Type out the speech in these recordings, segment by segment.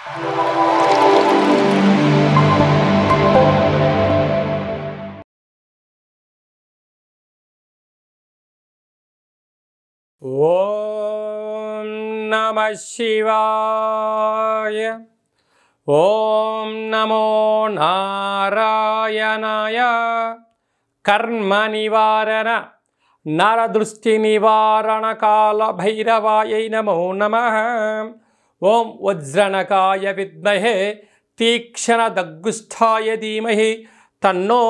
ఓం నమః శివాయ. ఓం నమో నారాయణాయ. కర్మ నివారణ నరదృష్టి నివారణ కాల భైరవాయై నమో నమః. ఓం వజ్రణకాయ విద్మహే తీక్షణ దగ్గుష్ఠాయ ధీమహి తన్నో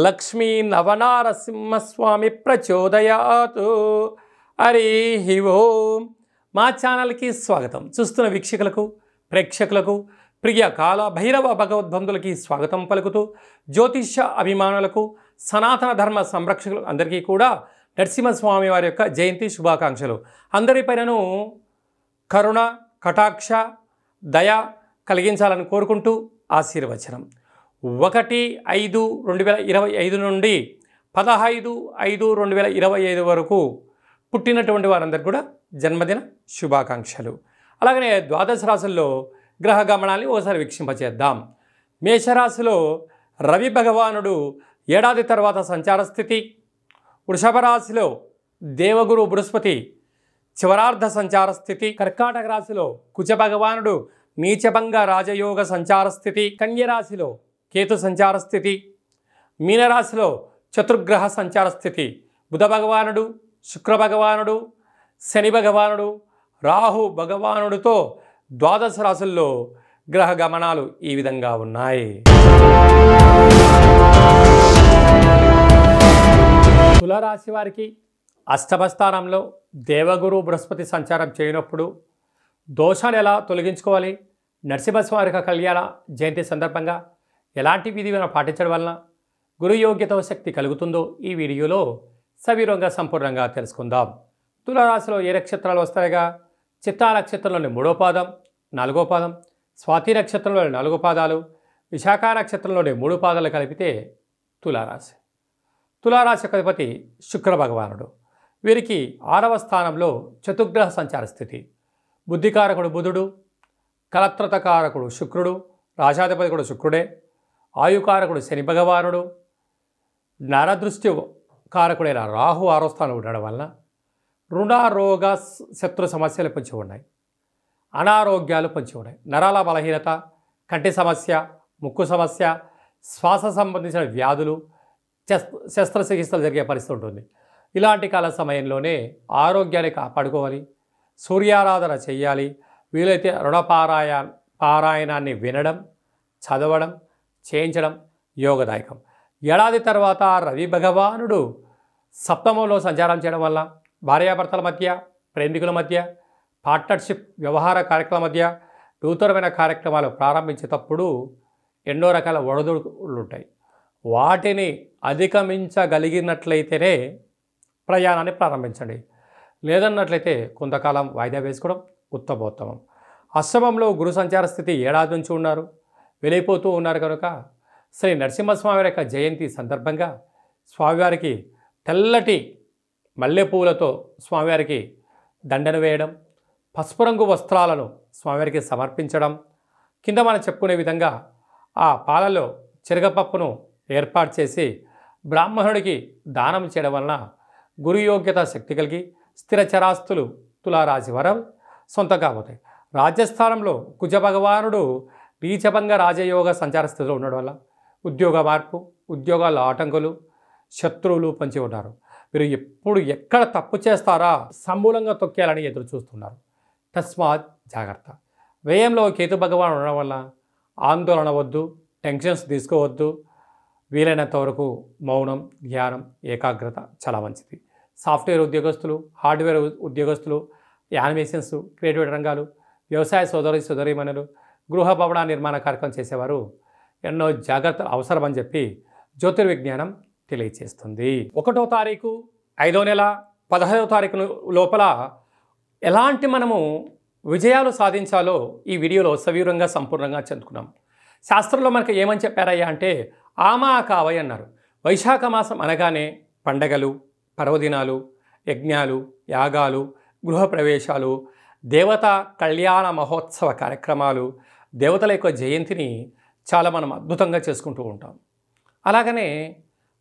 లక్ష్మీ నవనారసింహస్వామి ప్రచోదయాతు. హరి ఓం. మా ఛానల్కి స్వాగతం. చూస్తున్న వీక్షకులకు, ప్రేక్షకులకు, ప్రియ కాల భైరవ భగవద్బంధులకి స్వాగతం పలుకుతూ, జ్యోతిష్య అభిమానులకు, సనాతన ధర్మ సంరక్షకులు అందరికీ కూడా నరసింహస్వామి వారి యొక్క జయంతి శుభాకాంక్షలు. అందరిపైనను కరుణ, కటాక్ష, దయ కలిగించాలని కోరుకుంటూ ఆశీర్వచనం. 1/5/2025 నుండి 15/5/2025 వరకు పుట్టినటువంటి వారందరికీ కూడా జన్మదిన శుభాకాంక్షలు. అలాగనే ద్వాదశ రాశుల్లో గ్రహ గమనాన్ని ఒకసారి వీక్షింపచేద్దాం. మేషరాశిలో రవి భగవానుడు ఏడాది తర్వాత సంచార స్థితి. వృషభ రాశిలో దేవగురు బృహస్పతి చివరార్ధ సంచార స్థితి. కర్కాటక రాశిలో కుజ భగవానుడు నీచభంగ రాజయోగ సంచార స్థితి. కన్యరాశిలో కేతు సంచార స్థితి. మీనరాశిలో చతుర్గ్రహ సంచార స్థితి. బుధ భగవానుడు, శుక్ర భగవానుడు, శని భగవానుడు, రాహు భగవానుడితో ద్వాదశ రాశుల్లో గ్రహ గమనాలు ఈ విధంగా ఉన్నాయి. తులారాశి వారికి అష్టమ స్థానంలో దేవగురు బృహస్పతి సంచారం చేయనప్పుడు దోషాలు ఎలా తొలగించుకోవాలి, నరసింహస్వామి కళ్యాణ జయంతి సందర్భంగా ఎలాంటి విధి పాటించడం వలన గురు యోగ్యత శక్తి కలుగుతుందో ఈ వీడియోలో సవివరంగా సంపూర్ణంగా తెలుసుకుందాం. తులారాశిలో ఏ నక్షత్రాలు వస్తాయిగా? చిత్తా నక్షత్రంలోని 3వ పాదం, 4వ పాదం, స్వాతి నక్షత్రంలోని 4 పాదాలు, విశాఖ నక్షత్రంలోని 3 పాదాలు కలిపితే తులారాశి. తులారాశి అధిపతి శుక్ర భగవానుడు. వీరికి 6వ స్థానంలో చతుర్గ్రహ సంచార స్థితి. బుద్ధికారకుడు బుధుడు, కలత్రతకారకుడు శుక్రుడు, రాశాధిపతి కూడా శుక్రుడే, ఆయుకారకుడు శని భగవానుడు, నరదృష్టి కారకుడైన రాహు 6వ స్థానంలో ఉండడం వలన రుణ రోగ శత్రు సమస్యలు పొంచి ఉన్నాయి. అనారోగ్యాలు పొంచి ఉన్నాయి. నరాల బలహీనత, కంటి సమస్య, ముక్కు సమస్య, శ్వాస సంబంధించిన వ్యాధులు, శస్త్రచికిత్సలు జరిగే పరిస్థితి ఉంటుంది. ఇలాంటి కాల సమయంలోనే ఆరోగ్యాన్ని కాపాడుకోవాలి, సూర్యారాధన చేయాలి. వీలైతే పారాయణాన్ని వినడం, చదవడం, చేయించడం యోగదాయకం. ఏడాది తర్వాత రవి భగవానుడు సప్తమంలో సంచారం చేయడం వల్ల భార్యాభర్తల మధ్య, ప్రేమికుల మధ్య, పార్ట్నర్షిప్ వ్యవహార కార్యక్రమాల మధ్య నూతనమైన కార్యక్రమాలు ప్రారంభించేటప్పుడు ఎన్నో రకాల ఒడిదుడుకులు ఉంటాయి. వాటిని అధిగమించగలిగినట్లయితేనే ప్రయాణాన్ని ప్రారంభించండి. లేదన్నట్లయితే కొంతకాలం వాయిదా వేసుకోవడం ఉత్తమోత్తమం. అష్టమంలో గురు సంచార స్థితి ఏడాది నుంచి ఉన్నారు, వెళ్ళిపోతూ ఉన్నారు కనుక శ్రీ నరసింహస్వామి యొక్క జయంతి సందర్భంగా స్వామివారికి తెల్లటి మల్లెపూలతో స్వామివారికి దండను వేయడం, పసుపు రంగు వస్త్రాలను స్వామివారికి సమర్పించడం, కింద మనం చెప్పుకునే విధంగా ఆ పాలలో చెరగపప్పును ఏర్పాటు చేసి బ్రాహ్మణుడికి దానం చేయడం వలన గురు యోగ్యత శక్తి కలిగి స్థిర చరాస్తులు తులారాశి వారు సొంతం కాబోతాయి. రాజస్థానంలో కుజ భగవానుడు నీచభంగ రాజయోగ సంచార స్థితిలో ఉండడం వల్ల ఉద్యోగ మార్పు, ఉద్యోగాల ఆటంకులు, శత్రువులు పొంచి ఉన్నారు. మీరు ఎప్పుడు ఎక్కడ తప్పు చేస్తారా సమూలంగా తొక్కేయాలని ఎదురు చూస్తున్నారు. తస్మాత్ జాగ్రత్త. వ్యయంలో కేతు భగవాన్ ఉండడం వల్ల ఆందోళన వద్దు, టెన్షన్స్ తీసుకోవద్దు. వీలైనంత వరకు మౌనం, ధ్యానం, ఏకాగ్రత చాలా మంచిది. సాఫ్ట్వేర్ ఉద్యోగస్తులు, హార్డ్వేర్ ఉద్యోగస్తులు, యానిమేషన్స్, క్రియేటివ్ రంగాలు, వ్యవసాయ సోదరీమణులు, గృహ భవన నిర్మాణ కార్యక్రమం చేసేవారు ఎన్నో జాగ్రత్తలు అవసరమని చెప్పి జ్యోతిర్విజ్ఞానం తెలియచేస్తుంది. 1వ తారీఖు 5వ నెల 15వ తారీఖు లోపల ఎలాంటి మనము విజయాలు సాధించాలో ఈ వీడియోలో సవివరంగా సంపూర్ణంగా చెప్పుకున్నాం. శాస్త్రంలో మనకు ఏమని చెప్పారయ్యా అంటే ఆమా కావయ్య అన్నారు. వైశాఖ మాసం అనగానే పండగలు, పర్వదినాలు, యజ్ఞాలు, యాగాలు, గృహప్రవేశాలు, దేవతా కళ్యాణ మహోత్సవ కార్యక్రమాలు, దేవతల యొక్క జయంతిని చాలా మనం అద్భుతంగా చేసుకుంటూ ఉంటాం. అలాగనే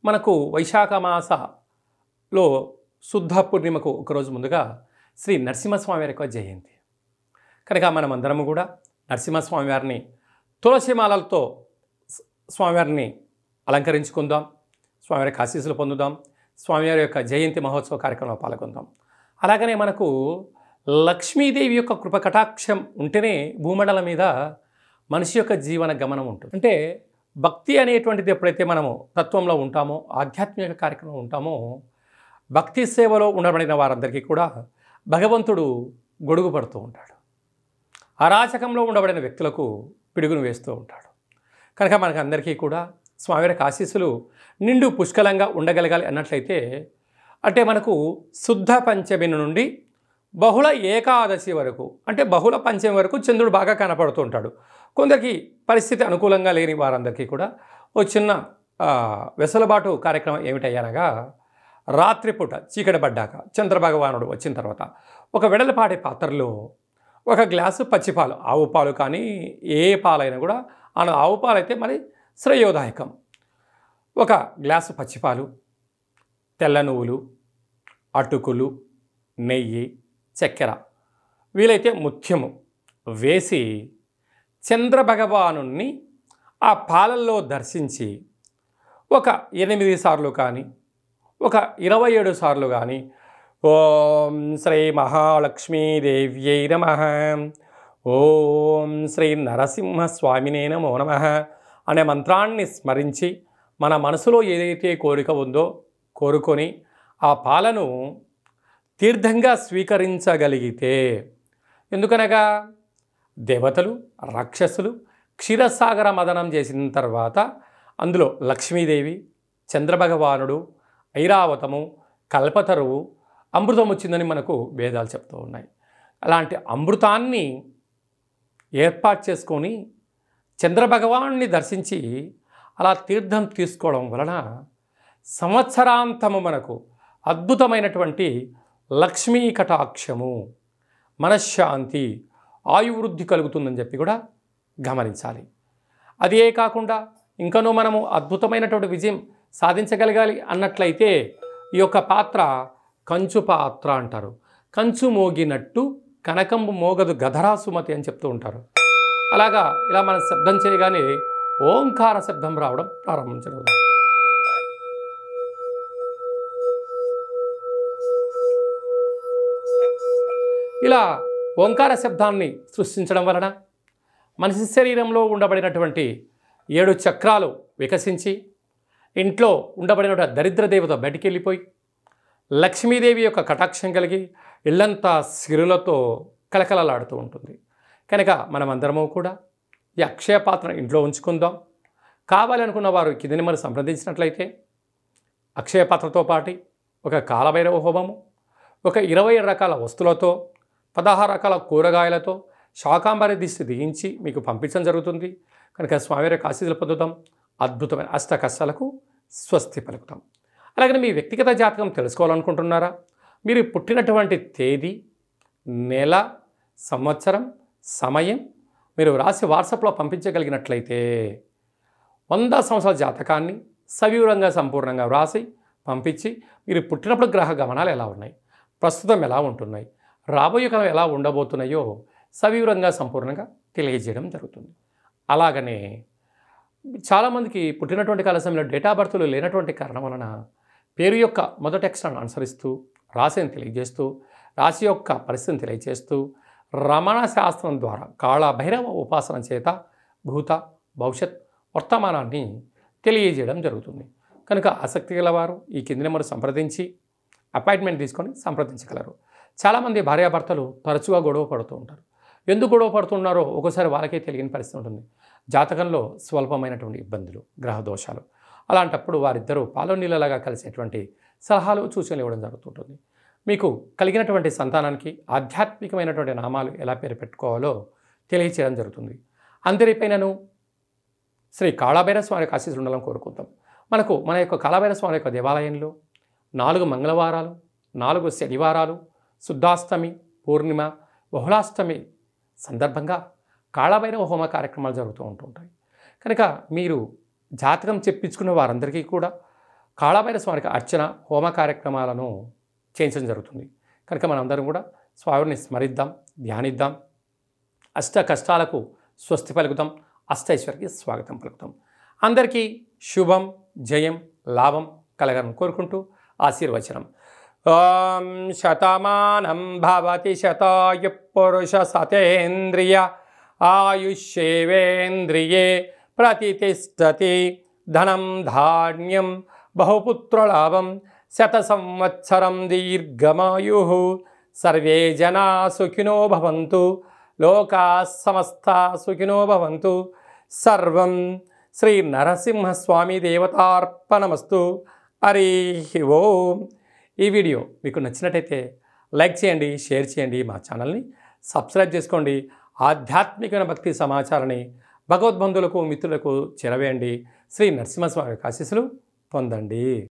మనకు వైశాఖ మాసలో శుద్ధ పూర్ణిమకు ఒకరోజు ముందుగా శ్రీ నరసింహస్వామి వారి యొక్క జయంతి కనుక మనం అందరము కూడా నరసింహస్వామి వారిని తులసిమాలలతో స్వామివారిని అలంకరించుకుందాం, స్వామివారికి ఆశీస్సులు పొందుదాం, స్వామివారి యొక్క జయంతి మహోత్సవ కార్యక్రమంలో పాల్గొందాం. అలాగనే మనకు లక్ష్మీదేవి యొక్క కృపకటాక్షం ఉంటేనే భూమండలం మీద మనిషి యొక్క జీవన గమనం ఉంటుంది. అంటే భక్తి అనేటువంటిది ఎప్పుడైతే మనము తత్వంలో ఉంటామో, ఆధ్యాత్మిక కార్యక్రమంలో ఉంటామో, భక్తి సేవలో ఉండబడిన వారందరికీ కూడా భగవంతుడు గొడుగు పడుతూ ఉంటాడు. అరాచకంలో ఉండబడిన వ్యక్తులకు పిడుగును వేస్తూ ఉంటాడు. కనుక మనకు అందరికీ కూడా స్వామివారికి ఆశీస్సులు నిండు పుష్కలంగా ఉండగలగాలి అన్నట్లయితే, అంటే మనకు శుద్ధ పంచమి నుండి బహుళ ఏకాదశి వరకు, అంటే బహుళ పంచమి వరకు చంద్రుడు బాగా కనపడుతూ ఉంటాడు. కొందరికి పరిస్థితి అనుకూలంగా లేని వారందరికీ కూడా ఓ చిన్న వెసులుబాటు కార్యక్రమం ఏమిటయ్యానగా, రాత్రిపూట చీకటి పడ్డాక చంద్రభగవానుడు వచ్చిన తర్వాత ఒక వెడలపాటి పాత్రలో ఒక గ్లాసు పచ్చిపాలు, ఆవు పాలు కానీ ఏ పాలైనా కూడా, ఆవు పాలు అయితే మరి శ్రేయోదాయకం. ఒక గ్లాసు పచ్చిపాలు, తెల్ల నువ్వులు, అటుకులు, నెయ్యి, చక్కెర, వీలైతే ముత్యము వేసి చంద్రభగవానుణ్ణి ఆ పాలల్లో దర్శించి ఒక 8 సార్లు కానీ ఒక 27 సార్లు కానీ ఓం శ్రీ మహాలక్ష్మీదేవ్యై నమః, ఓం శ్రీ నరసింహస్వామినే నమో నమః అనే మంత్రాన్ని స్మరించి మన మనసులో ఏదైతే కోరిక ఉందో కోరుకొని ఆ పాలను తీర్థంగా స్వీకరించగలిగితే, ఎందుకనగా దేవతలు రాక్షసులు క్షీరసాగర మదనం చేసిన తర్వాత అందులో లక్ష్మీదేవి, చంద్రభగవానుడు, ఐరావతము, కల్పతరువు, అమృతం వచ్చిందని మనకు వేదాలు చెప్తూ ఉన్నాయి. అలాంటి అమృతాన్ని ఏర్పాటు చేసుకొని చంద్రభగవాన్ని దర్శించి అలా తీర్థం తీసుకోవడం వలన సంవత్సరాంతము మనకు అద్భుతమైనటువంటి లక్ష్మీ కటాక్షము, మనశ్శాంతి, ఆయువృద్ధి కలుగుతుందని చెప్పి కూడా గమనించాలి. అదే కాకుండా ఇంకనూ మనము అద్భుతమైనటువంటి విజయం సాధించగలగాలి అన్నట్లయితే ఈ యొక్క పాత్ర కంచు పాత్ర అంటారు. కంచు మోగినట్టు కనకంబు మోగదు గధరా సుమతి అని చెప్తూ ఉంటారు. అలాగా ఇలా మనం శబ్దం చేయగానే ఓంకార శబ్దం రావడం ప్రారంభించడం. ఇలా ఓంకార శబ్దాన్ని సృష్టించడం వలన మనిషి శరీరంలో ఉండబడినటువంటి 7 చక్రాలు వికసించి ఇంట్లో ఉండబడిన దరిద్ర దేవత బయటికి వెళ్ళిపోయి లక్ష్మీదేవి యొక్క కటాక్షం కలిగి ఇల్లంతా సిరులతో కలకలలాడుతూ ఉంటుంది. కనుక మనమందరము కూడా ఈ అక్షయ పాత్రను ఇంట్లో ఉంచుకుందాం. కావాలనుకున్న వారు కింది నెంబర్ సంప్రదించినట్లయితే అక్షయ పాత్రతో పాటు ఒక కాలభైరవ హోమము, ఒక 27 రకాల వస్తువులతో, 16 రకాల కూరగాయలతో శాకాంబరి దిష్టి దిగించి మీకు పంపించడం జరుగుతుంది. కనుక స్వామివారి ఆశీస్సులు పొందుతాం. అద్భుతమైన అష్ట కష్టాలకు స్వస్తి పలుకుతాం. అలాగే మీ వ్యక్తిగత జాతకం తెలుసుకోవాలనుకుంటున్నారా? మీరు పుట్టినటువంటి తేదీ, నెల, సంవత్సరం, సమయం మీరు రాసి వాట్సాప్లో పంపించగలిగినట్లయితే 100 సంవత్సరాల జాతకాన్ని సవివరంగా సంపూర్ణంగా వ్రాసి పంపించి మీరు పుట్టినప్పుడు గ్రహ గమనాలు ఎలా ఉన్నాయి, ప్రస్తుతం ఎలా ఉంటున్నాయి, రాబోయే కాలం ఎలా ఉండబోతున్నాయో సవివరంగా సంపూర్ణంగా తెలియజేయడం జరుగుతుంది. అలాగనే చాలామందికి పుట్టినటువంటి కాల సమయంలో డేటా బర్త్లు లేనటువంటి కారణం వలన పేరు యొక్క మొదటి అక్షరాన్ని అనుసరిస్తూ రాశిని తెలియజేస్తూ రాశి యొక్క పరిస్థితిని తెలియజేస్తూ రమణ శాస్త్రం ద్వారా కాళభైరవ ఉపాసన చేత భూత భవిష్యత్ వర్తమానాన్ని తెలియజేయడం జరుగుతుంది. కనుక ఆసక్తి గలవారు ఈ కింది నెంబర్ సంప్రదించి అపాయింట్మెంట్ తీసుకొని సంప్రదించగలరు. చాలామంది భార్యాభర్తలు తరచుగా గొడవ పడుతూ ఉంటారు. ఎందుకు గొడవ పడుతున్నారో ఒకసారి వాళ్ళకే తెలియని పరిస్థితి ఉంటుంది. జాతకంలో స్వల్పమైనటువంటి ఇబ్బందులు, గ్రహ దోషాలు, అలాంటప్పుడు వారిద్దరూ పాలు నీళ్ళలాగా కలిసేటువంటి సలహాలు సూచనలు ఇవ్వడం జరుగుతుంటుంది. మీకు కలిగినటువంటి సంతానానికి ఆధ్యాత్మికమైనటువంటి నామాలు ఎలా పేరు పెట్టుకోవాలో తెలియచేయడం జరుగుతుంది. అందరిపైనను శ్రీ కాళభైరవ స్వామి ఆశీస్సులు ఉండాలని కోరుకుంటాం. మన యొక్క కాళభైరవ స్వామి యొక్క దేవాలయంలో 4 మంగళవారాలు, 4 శనివారాలు, శుద్ధాష్టమి, పూర్ణిమ, బహుళాష్టమి సందర్భంగా కాళభైరవ హోమ కార్యక్రమాలు జరుగుతూ ఉంటుంటాయి. కనుక మీరు జాతకం చెప్పించుకున్న వారందరికీ కూడా కాళభైరవ స్వామికి అర్చన హోమ కార్యక్రమాలను చేయించడం జరుగుతుంది. కనుక మనందరం కూడా స్వామిని స్మరిద్దాం, ధ్యానిద్దాం, అష్ట కష్టాలకు స్వస్తి పలుకుతాం, అష్టైశ్వర్యకి స్వాగతం పలుకుతాం. అందరికీ శుభం, జయం, లాభం కలగాలని కోరుకుంటూ ఆశీర్వచనం. ఓం శతమానం భవతి శతాయు పురుష సతేంద్రియ ఆయుష్యేవేంద్రియే ప్రతిష్టతి. ధనం ధాన్యం బహుపుత్రలాభం శత సంవత్సరం దీర్ఘమాయు. సర్వే జనా సుఖినో భవంతు, లోకా సమస్తా సుఖినో భవంతు. సర్వం శ్రీ నరసింహస్వామి దేవతార్పణమస్తు. హరి ఓం. ఈ వీడియో మీకు నచ్చినట్టయితే లైక్ చేయండి, షేర్ చేయండి, మా ఛానల్ని సబ్స్క్రైబ్ చేసుకోండి. ఆధ్యాత్మిక భక్తి సమాచారాన్ని భగవద్బంధువులకు మిత్రులకు చేరవేయండి. శ్రీ నరసింహస్వామి ఆశీస్సులు పొందండి.